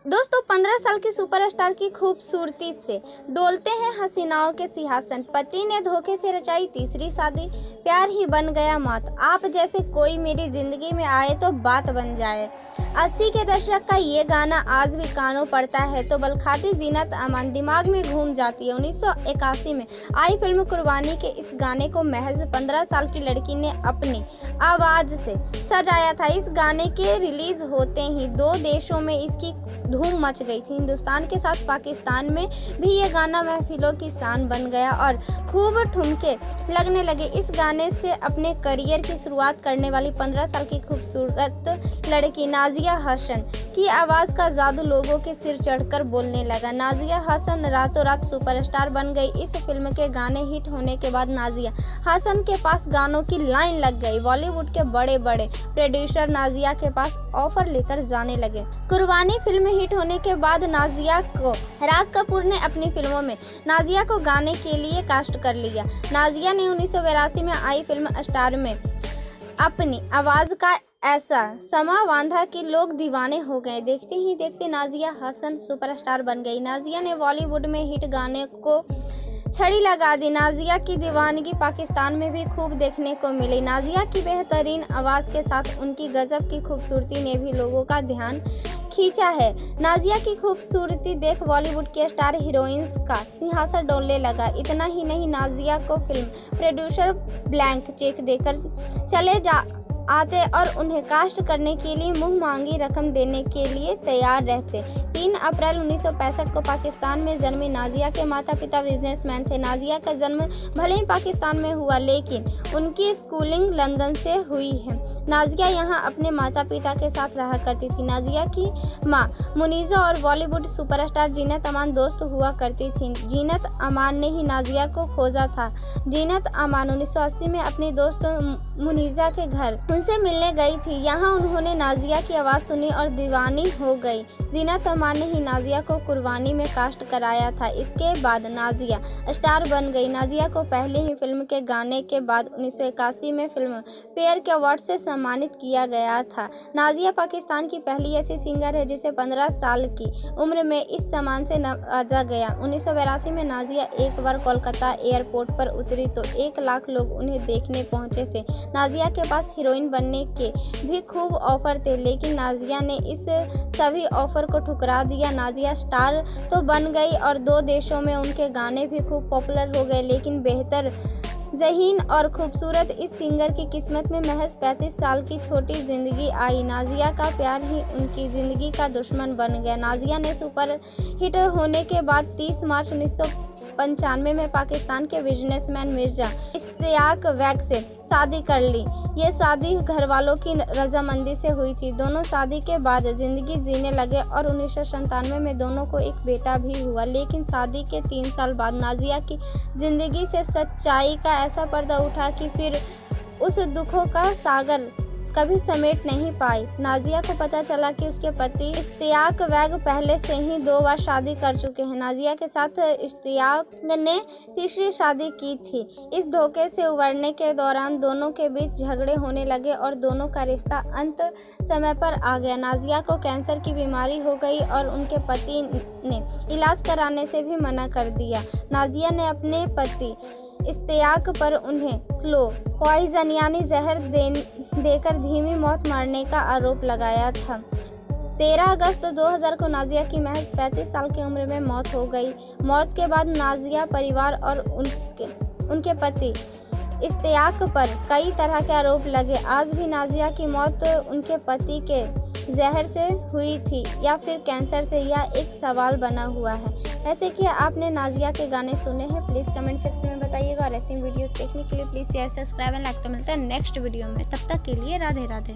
दोस्तों 15 साल की सुपरस्टार की खूबसूरती से डोलते हैं हसीनाओं के सिंहासन। पति ने धोखे से रचाई तीसरी शादी, प्यार ही बन गया मौत। आप जैसे कोई मेरी जिंदगी में आए तो बात बन जाए। 80 के दशक का ये गाना आज भी कानों पड़ता है तो बलखाती जीनत अमान दिमाग में घूम जाती है। 1981 में आई फिल्म कुर्बानी के इस गाने को महज 15 साल की लड़की ने अपनी आवाज से सजाया था। इस गाने के रिलीज होते ही दो देशों में इसकी धूम मच गई थी। हिंदुस्तान के साथ पाकिस्तान में भी ये गाना महफिलों की शान बन गया और खूब ठुमके लगने लगे। इस गाने से अपने करियर की शुरुआत करने वाली 15 साल की खूबसूरत लड़की नाजिया हसन की आवाज़ का जादू लोगों के सिर चढ़कर बोलने लगा। नाजिया हसन रातों रात सुपरस्टार बन गई। इस फिल्म के गाने हिट होने के बाद नाजिया हसन के पास गानों की लाइन लग गई। बॉलीवुड के बड़े बड़े प्रोड्यूसर नाजिया के पास ऑफर लेकर जाने लगे। कुर्बानी फिल्म हिट होने के बाद नाजिया को राज कपूर ने अपनी फिल्मों में नाजिया को गाने के लिए कास्ट कर लिया। नाजिया ने 1982 में आई फिल्म स्टार में अपनी आवाज़ का ऐसा समा बांधा कि लोग दीवाने हो गए। देखते ही देखते नाजिया हसन सुपरस्टार बन गई। नाजिया ने बॉलीवुड में हिट गाने को छड़ी लगा दी। नाजिया की दीवानगी पाकिस्तान में भी खूब देखने को मिली। नाजिया की बेहतरीन आवाज़ के साथ उनकी गजब की खूबसूरती ने भी लोगों का ध्यान खींचा है। नाजिया की खूबसूरती देख बॉलीवुड की स्टार हीरोइंस का सिंहासन डोलने लगा। इतना ही नहीं, नाजिया को फिल्म प्रोड्यूसर ब्लैंक चेक देकर चले आते और उन्हें कास्ट करने के लिए मुंह मांगी रकम देने के लिए तैयार रहते। 3 अप्रैल 1965 को पाकिस्तान में जन्मी नाजिया के माता पिता बिजनेसमैन थे। नाजिया का जन्म भले ही पाकिस्तान में हुआ लेकिन उनकी स्कूलिंग लंदन से हुई है। नाजिया यहाँ अपने माता पिता के साथ रहा करती थी। नाजिया की माँ मुनीज़ा और बॉलीवुड सुपरस्टार जीनत अमान दोस्त हुआ करती थी। जीनत अमान ने ही नाजिया को खोजा था। जीनत अमान 1980 में अपनी दोस्त मुनीज़ा के घर उनसे मिलने गई थी। यहाँ उन्होंने नाजिया की आवाज़ सुनी और दीवानी हो गई। जीनत अमान ने ही नाजिया को कुर्बानी में कास्ट कराया था। इसके बाद नाजिया स्टार बन गई। नाजिया को पहले ही फिल्म के गाने के बाद 1981 में फिल्म फेयर के अवार्ड से सम्मानित किया गया था। नाजिया पाकिस्तान की पहली ऐसी सिंगर है जिसे 15 साल की उम्र में इस सम्मान से नवाजा गया। 1982 में नाजिया एक बार कोलकाता एयरपोर्ट पर उतरी तो 1 लाख लोग उन्हें देखने पहुंचे थे। नाजिया के पास हीरोइन बनने के भी खूब ऑफर थे लेकिन नाजिया ने इस सभी ऑफर को ठुकरा दिया। नाजिया स्टार तो बन गई और 2 देशों में उनके गाने भी खूब पॉपुलर हो गए लेकिन बेहतर ज़हीन और खूबसूरत इस सिंगर की किस्मत में महज 35 साल की छोटी ज़िंदगी आई। नाजिया का प्यार ही उनकी ज़िंदगी का दुश्मन बन गया। नाजिया ने सुपर हिट होने के बाद 30 मार्च 1995 में पाकिस्तान के बिजनेसमैन मिर्जा इश्तियाक वैग से शादी कर ली। ये शादी घर वालों की रजामंदी से हुई थी। दोनों शादी के बाद जिंदगी जीने लगे और 1997 में दोनों को एक बेटा भी हुआ। लेकिन शादी के 3 साल बाद नाजिया की जिंदगी से सच्चाई का ऐसा पर्दा उठा कि फिर उस दुखों का सागर कभी समेट नहीं पाई। नाजिया को पता चला कि उसके पति इश्तियाक वैग पहले से ही 2 बार शादी कर चुके हैं। नाजिया के साथ इश्तियाक ने तीसरी शादी की थी। इस धोखे से उबरने के दौरान दोनों के बीच झगड़े होने लगे और दोनों का रिश्ता अंत समय पर आ गया। नाजिया को कैंसर की बीमारी हो गई और उनके पति ने इलाज कराने से भी मना कर दिया। नाजिया ने अपने पति इश्तियाक पर उन्हें स्लो पॉइजन यानी जहर देकर धीमी मौत मारने का आरोप लगाया था। 13 अगस्त 2000 को नाजिया की महज 35 साल की उम्र में मौत हो गई। मौत के बाद नाजिया परिवार और उनके पति इश्तियाक पर कई तरह के आरोप लगे। आज भी नाजिया की मौत उनके पति के जहर से हुई थी या फिर कैंसर से, यह एक सवाल बना हुआ है। ऐसे कि आपने नाजिया के गाने सुने हैं? प्लीज़ कमेंट सेक्शन में बताइएगा और ऐसी वीडियोस देखने के लिए please share subscribe and like. तो मिलता है नेक्स्ट वीडियो में, तब तक के लिए राधे राधे।